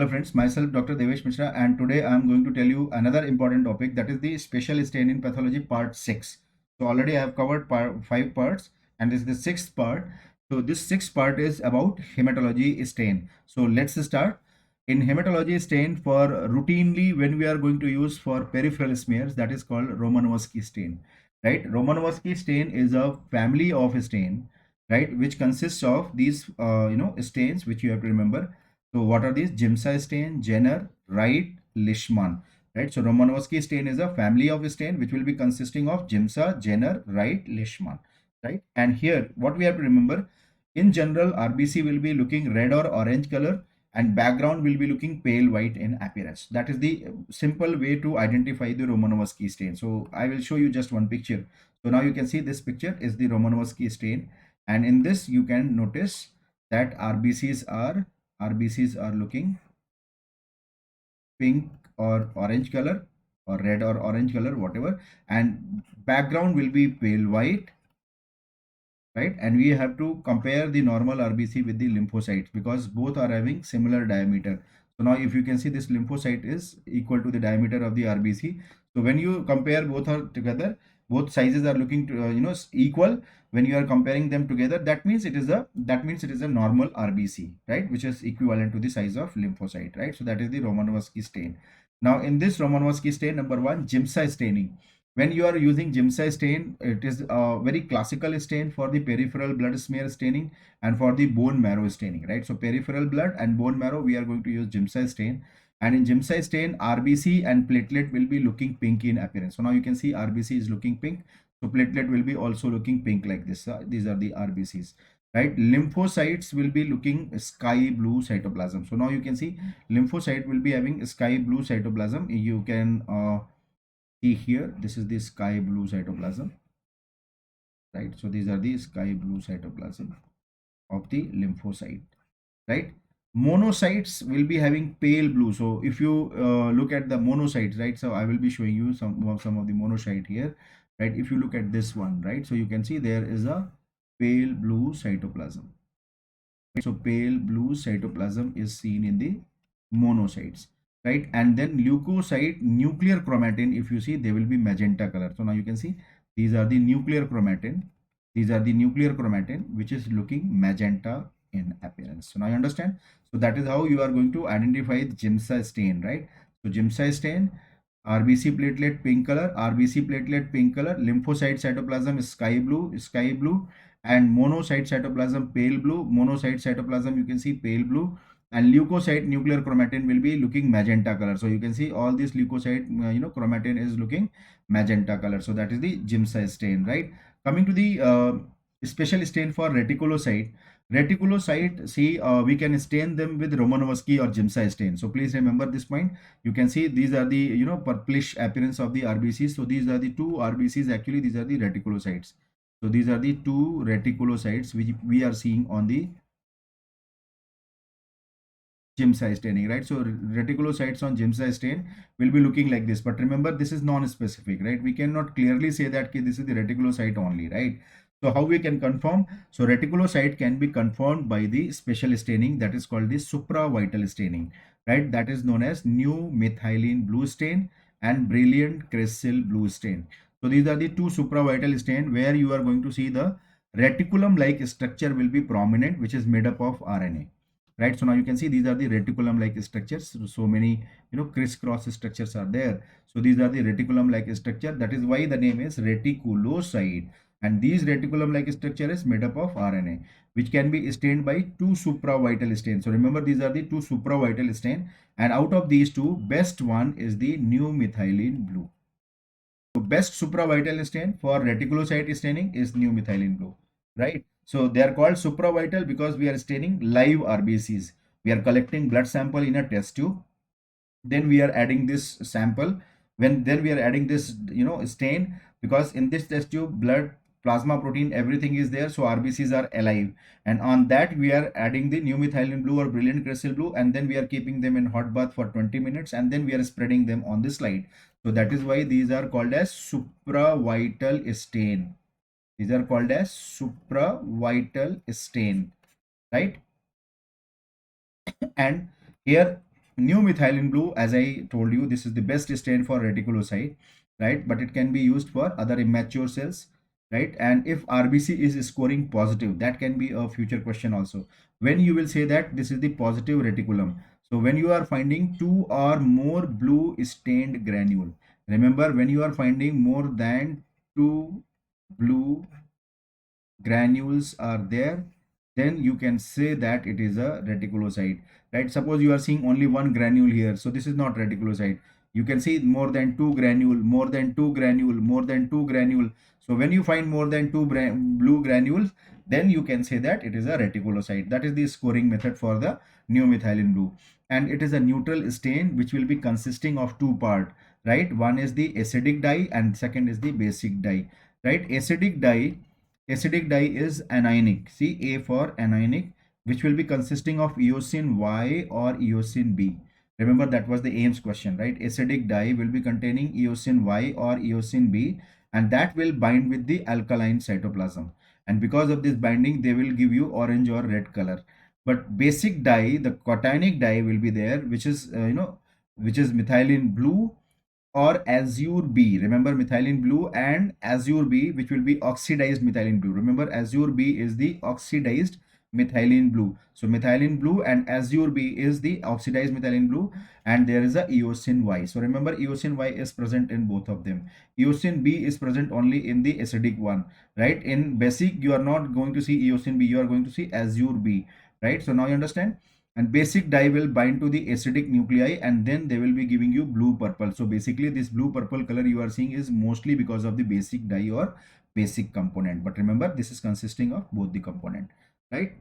Hello friends, myself Dr. Devesh Mishra, and today I am going to tell you another important topic, that is the special stain in pathology part 6. So already I have covered 5 parts and this is the 6th part. So this 6th part is about hematology stain. So let's start. In hematology stain, for routinely when we are going to use for peripheral smears, that is called Romanowski stain, right? Romanowski stain is a family of stain, right, which consists of these stains which you have to remember. So what are these? Giemsa stain, Jenner, Wright, Leishman. Right. So Romanowski stain is a family of stain which will be consisting of Giemsa, Jenner, Wright, Leishman. Right. And here what we have to remember, in general RBC will be looking red or orange color and background will be looking pale white in appearance. That is the simple way to identify the Romanowski stain. So I will show you just one picture. So now you can see this picture is the Romanowski stain, and in this you can notice that RBCs are looking pink or orange color or red or orange color, whatever, and background will be pale white, right? And we have to compare the normal RBC with the lymphocytes because both are having similar diameter. So now if you can see, this lymphocyte is equal to the diameter of the RBC. So when you compare both are together, both sizes are looking to equal. When you are comparing them together, that means it is a normal RBC, right, which is equivalent to the size of lymphocyte, right? So that is the Romanowski stain. Now in this Romanowski stain, number one, Giemsa staining. When you are using Giemsa stain, it is a very classical stain for the peripheral blood smear staining and for the bone marrow staining, right? So peripheral blood and bone marrow, we are going to use Giemsa stain. And in Giemsa stain, RBC and platelet will be looking pink in appearance. So now you can see RBC is looking pink. So platelet will be also looking pink like this. These are the RBCs, right? Lymphocytes will be looking sky blue cytoplasm. So now you can see lymphocyte will be having sky blue cytoplasm. You can see here, this is the sky blue cytoplasm, right? So these are the sky blue cytoplasm of the lymphocyte, right? Monocytes will be having pale blue. So if you look at the monocytes, right, so I will be showing you some of the monocyte here, right? If you look at this one, right, so you can see there is a pale blue cytoplasm. So pale blue cytoplasm is seen in the monocytes, right? And then leukocyte nuclear chromatin, if you see, they will be magenta color. So now you can see these are the nuclear chromatin. These are the nuclear chromatin which is looking magenta in appearance. So now you understand. So that is how you are going to identify the Giemsa stain, right? So Giemsa stain, RBC platelet pink color, RBC platelet pink color, lymphocyte cytoplasm is sky blue, and monocyte cytoplasm pale blue. Monocyte cytoplasm you can see pale blue, and leukocyte nuclear chromatin will be looking magenta color. So you can see all this leukocyte chromatin is looking magenta color. So that is the Giemsa stain, right? Coming to the special stain for reticulocyte. Reticulocyte, see, we can stain them with Romanowski or Giemsa stain. So please remember this point. You can see these are the purplish appearance of the RBCs. So these are the two RBCs, actually these are the reticulocytes. So these are the two reticulocytes which we are seeing on the Giemsa staining, right? So reticulocytes on Giemsa stain will be looking like this. But remember, this is non-specific, right? We cannot clearly say that this is the reticulocyte only, right? So how we can confirm? So reticulocyte can be confirmed by the special staining that is called the supravital staining, right? That is known as new methylene blue stain and brilliant crescel blue stain. So these are the two supravital stain where you are going to see the reticulum-like structure will be prominent, which is made up of RNA, right? So now you can see these are the reticulum like structures. So many crisscross structures are there. So these are the reticulum like structure. That is why the name is reticulocyte, and these reticulum like structure is made up of RNA which can be stained by two supravital stains. So remember, these are the two supravital stain, and out of these two, best one is the new methylene blue. So best supravital stain for reticulocyte staining is new methylene blue, right? So they are called supravital because we are staining live RBCs. We are collecting blood sample in a test tube. Then we are adding this sample. Then we are adding this stain, because in this test tube blood, plasma protein, everything is there. So RBCs are alive, and on that we are adding the new methylene blue or brilliant crescel blue, and then we are keeping them in hot bath for 20 minutes, and then we are spreading them on the slide. So that is why these are called as supravital stain. These are called as supravital stain, right? And here New methylene blue, as I told you, this is the best stain for reticulocyte, right? But it can be used for other immature cells, right? And if RBC is scoring positive, that can be a future question also. When you will say that this is the positive reticulum. So when you are finding two or more blue stained granule, remember when you are finding more than two blue granules are there, then you can say that it is a reticulocyte, right? Suppose you are seeing only one granule here, so this is not reticulocyte. You can see more than two granule, more than two granule, more than two granule. So when you find more than two blue granules, then you can say that it is a reticulocyte. That is the scoring method for the new methylene blue. And it is a neutral stain which will be consisting of two part, right? One is the acidic dye and second is the basic dye, right? Acidic dye is anionic. See, A for anionic, which will be consisting of eosin Y or eosin B. Remember that was the AIMS question, right? Acidic dye will be containing eosin Y or eosin B, and that will bind with the alkaline cytoplasm. And because of this binding, they will give you orange or red color. But basic dye, the cationic dye will be there, which is which is methylene blue or azure B. Remember methylene blue and azure B, which will be oxidized methylene blue. Remember azure B is the oxidized methylene blue. So methylene blue and azure B is the oxidized methylene blue, and there is a eosin Y. So remember eosin Y is present in both of them. Eosin B is present only in the acidic one, right? In basic you are not going to see eosin B, you are going to see azure B, right? So now you understand. And basic dye will bind to the acidic nuclei, and then they will be giving you blue purple. So basically this blue purple color you are seeing is mostly because of the basic dye or basic component. But remember this is consisting of both the component, right?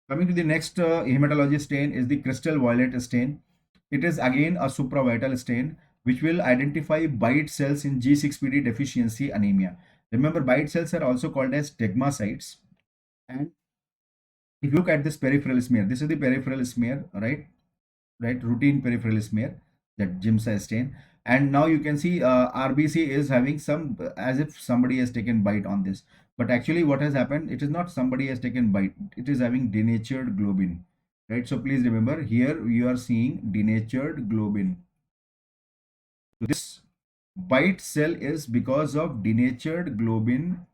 Coming to the next hematology stain is the crystal violet stain. It is again a supravital stain which will identify bite cells in G6PD deficiency anemia. Remember bite cells are also called as stegmacytes. And if you look at this peripheral smear, this is the peripheral smear, right? Routine peripheral smear, that Giemsa stain. And now you can see RBC is having some, as if somebody has taken bite on this. But actually what has happened, it is not somebody has taken bite, it is having denatured globin, right? So please remember here you are seeing denatured globin. So this bite cell is because of denatured globin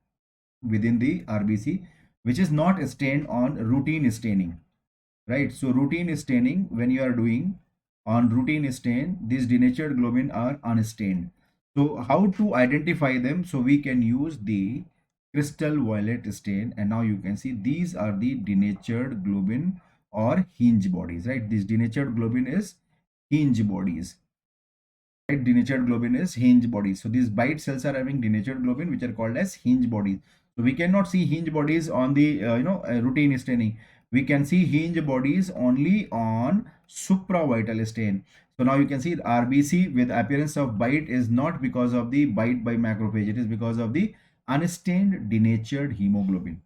within the RBC, which is not stained on routine staining, right? So routine staining, when you are doing on routine stain, these denatured globin are unstained. So how to identify them? So we can use the crystal violet stain, and now you can see these are the denatured globin or hinge bodies, right? This denatured globin is hinge bodies, right? Denatured globin is hinge bodies. So these bite cells are having denatured globin which are called as hinge bodies. So we cannot see hinge bodies on the routine staining. We can see hinge bodies only on supravital stain. So now you can see RBC with appearance of bite is not because of the bite by macrophage. It is because of the unstained denatured hemoglobin,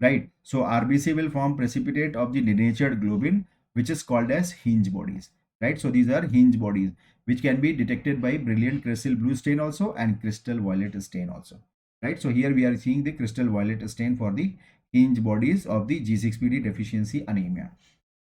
right? So RBC will form precipitate of the denatured globin, which is called as hinge bodies, right? So these are hinge bodies which can be detected by brilliant crystal blue stain also and crystal violet stain also, right? So here we are seeing the crystal violet stain for the hinge bodies of the G6PD deficiency anemia.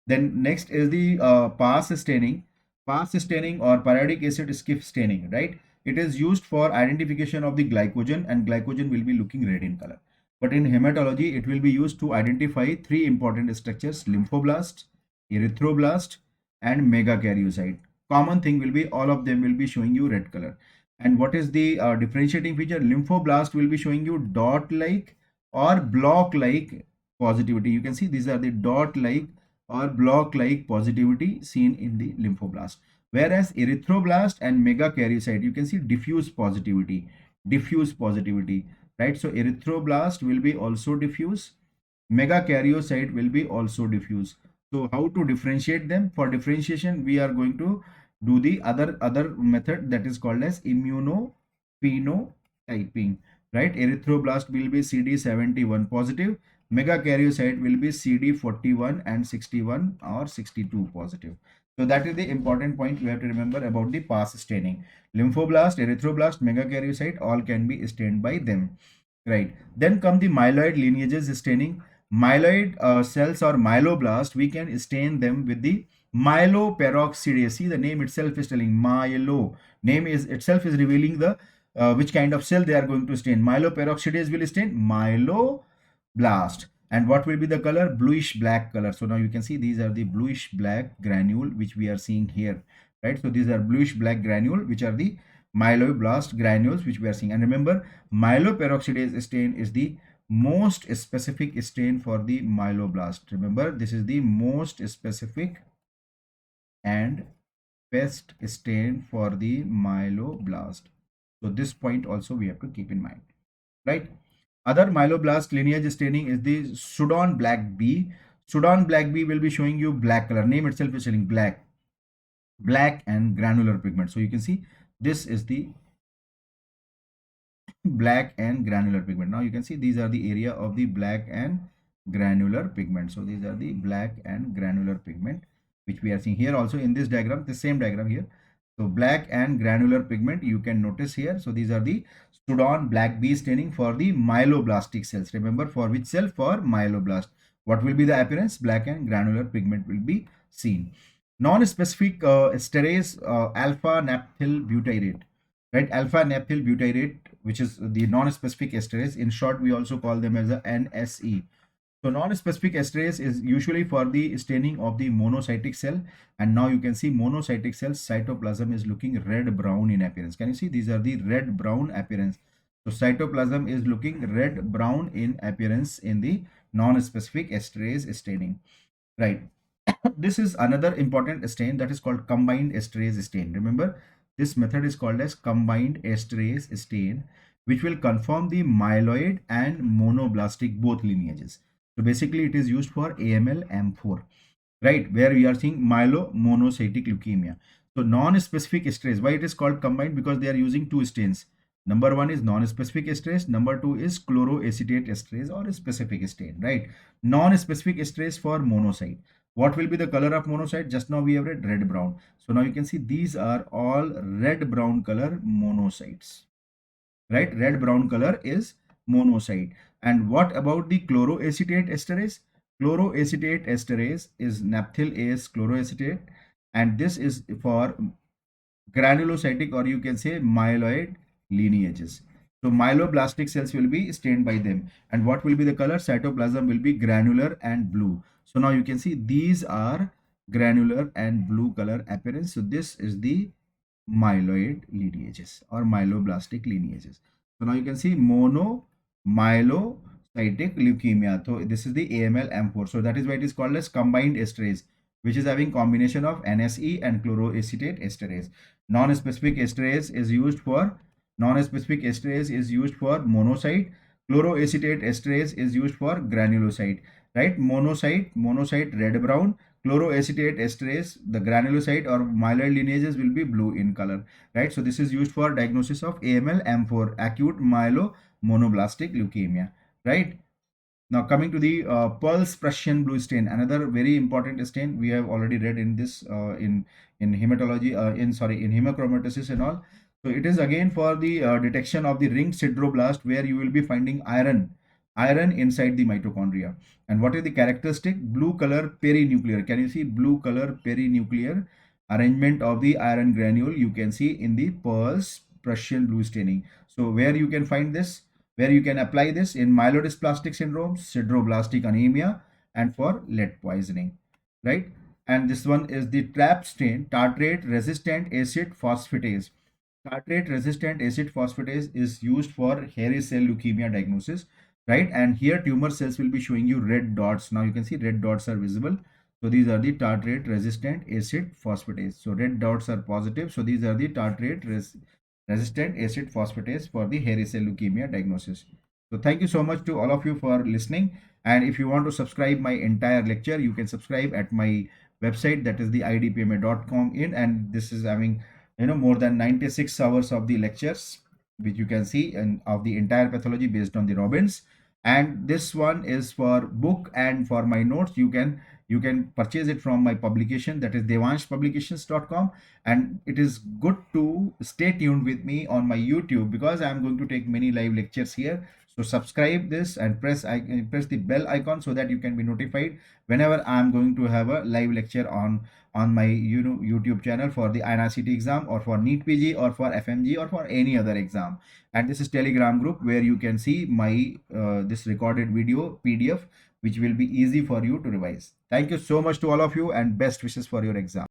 Then next is the PAS staining. PAS staining or pyridic acid skiff staining, right? It is used for identification of the glycogen, and glycogen will be looking red in color. But in hematology, it will be used to identify three important structures: lymphoblast, erythroblast, and megakaryocyte. Common thing will be all of them will be showing you red color. And what is the differentiating feature? Lymphoblast will be showing you dot-like or block-like positivity. You can see these are the dot-like or block-like positivity seen in the lymphoblast. Whereas erythroblast and megakaryocyte, you can see diffuse positivity, right? So erythroblast will be also diffuse, megakaryocyte will be also diffuse. So how to differentiate them? For differentiation, we are going to do the other method that is called as immunophenotyping, right? Erythroblast will be CD71 positive, megakaryocyte will be CD41 and 61 or 62 positive. So that is the important point you have to remember about the PAS staining. Lymphoblast, erythroblast, megakaryocyte all can be stained by them, right? Then come the myeloid lineages staining. myeloid cells or myeloblast, we can stain them with the myeloperoxidase. See, the name itself is telling myelo. Name is itself is revealing the which kind of cell they are going to stain. Myeloperoxidase will stain myeloblast. And what will be the color? Bluish black color. So now you can see these are the bluish black granule which we are seeing here, right? So these are bluish black granule which are the myeloblast granules which we are seeing. And remember, myeloperoxidase stain is the most specific stain for the myeloblast. Remember, this is the most specific and best stain for the myeloblast. So this point also we have to keep in mind, right? Other myeloblast lineage staining is the Sudan black B. Sudan black B will be showing you black color. Name itself is showing black and granular pigment. So you can see this is the black and granular pigment. Now you can see these are the area of the black and granular pigment. So these are the black and granular pigment which we are seeing here also in this diagram, the same diagram here. So black and granular pigment you can notice here. So these are the Sudan black B staining for the myeloblastic cells. Remember, for which cell? For myeloblast. What will be the appearance? Black and granular pigment will be seen. Non-specific esterase alpha naphthyl butyrate, right? Alpha naphthyl butyrate, which is the non-specific esterase. In short, we also call them as a NSE. So non-specific esterase is usually for the staining of the monocytic cell. And now you can see monocytic cell cytoplasm is looking red-brown in appearance. Can you see? These are the red-brown appearance. So cytoplasm is looking red-brown in appearance in the non-specific esterase staining, right? This is another important stain that is called combined esterase stain. Remember, this method is called as combined esterase stain, which will confirm the myeloid and monoblastic both lineages. So basically it is used for AML M4, right, where we are seeing myelomonocytic leukemia. So non-specific esterase, why it is called combined? Because they are using two stains. Number one is non-specific esterase, number two is chloroacetate esterase or a specific stain, right? Non-specific esterase for monocyte. What will be the color of monocyte? Just now we have read red brown. So now you can see these are all red brown color monocytes, right? Red brown color is monocyte. And what about the chloroacetate esterase? Chloroacetate esterase is naphthyl AS chloroacetate, and this is for granulocytic or you can say myeloid lineages. So myeloblastic cells will be stained by them. And what will be the color? Cytoplasm will be granular and blue. So now you can see these are granular and blue color appearance. So this is the myeloid lineages or myeloblastic lineages. So now you can see monomyelocytic leukemia. So this is the AML M4. So that is why it is called as combined esterase, which is having combination of NSE and chloroacetate esterase. Non-specific esterase is used for monocyte. Chloroacetate esterase is used for granulocyte, right? Monocyte red brown. Chloroacetate esterase, the granulocyte or myeloid lineages will be blue in color, right? So this is used for diagnosis of AML M4, acute myelomonoblastic leukemia, right? Now coming to the Pearl's Prussian blue stain, another very important stain we have already read in this in hematology, in hemochromatosis and all. So it is again for the detection of the ring sideroblaст, where you will be finding iron inside the mitochondria. And what is the characteristic? Blue color perinuclear. Can you see blue color perinuclear arrangement of the iron granule? You can see in the Pearl's Prussian blue staining. So where you can find this? Where you can apply this? In myelodysplastic syndrome, sideroblastic anemia, and for lead poisoning, right? And this one is the TRAP stain, tartrate resistant acid phosphatase. Tartrate resistant acid phosphatase is used for hairy cell leukemia diagnosis, right? And here tumor cells will be showing you red dots. Now you can see red dots are visible. So these are the tartrate resistant acid phosphatase. So red dots are positive. So these are the tartrate resistant acid phosphatase for the hairy cell leukemia diagnosis. So thank you so much to all of you for listening. And if you want to subscribe my entire lecture, you can subscribe at my website, that is the idpma.com in, and this is having more than 96 hours of the lectures which you can see, and of the entire pathology based on the Robbins. And this one is for book, and for my notes you can purchase it from my publication, that is devanshpublications.com. And it is good to stay tuned with me on my YouTube, because I am going to take many live lectures here. So subscribe this and press the bell icon so that you can be notified whenever I am going to have a live lecture on my YouTube channel for the INRCT exam or for NEET PG or for FMG or for any other exam. And this is Telegram group where you can see my this recorded video PDF, which will be easy for you to revise. Thank you so much to all of you and best wishes for your exam.